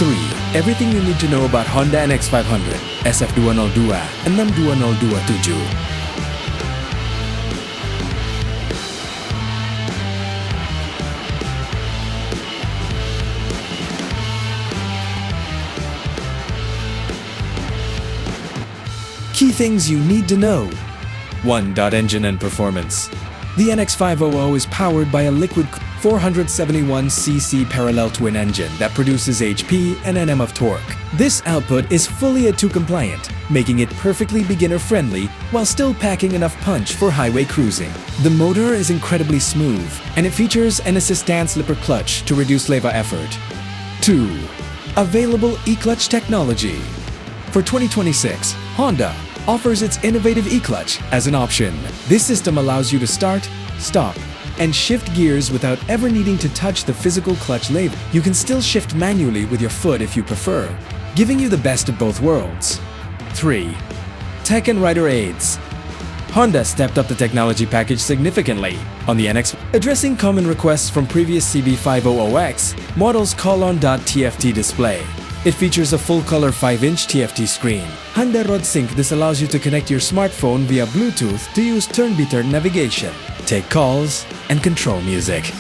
3. Everything you need to know about Honda NX500, SF202 and NX202. Key things you need to know. 1. Engine and performance. The NX500 is powered by a liquid 471cc parallel twin engine that produces HP and Nm of torque. This output is fully A2 compliant, making it perfectly beginner-friendly while still packing enough punch for highway cruising. The motor is incredibly smooth, and it features an assistant slipper clutch to reduce leva effort. 2. Available e-clutch technology. For 2026, Honda offers its innovative e-clutch as an option. This system allows you to start, stop, and shift gears without ever needing to touch the physical clutch lever. You can still shift manually with your foot if you prefer, giving you the best of both worlds. 3. Tech and rider aids. Honda stepped up the technology package significantly on the NX, addressing common requests from previous CB500X models. TFT display. It features a full-color 5-inch TFT screen. Honda Road Sync. This allows you to connect your smartphone via Bluetooth to use turn-by-turn navigation, take calls, and control music.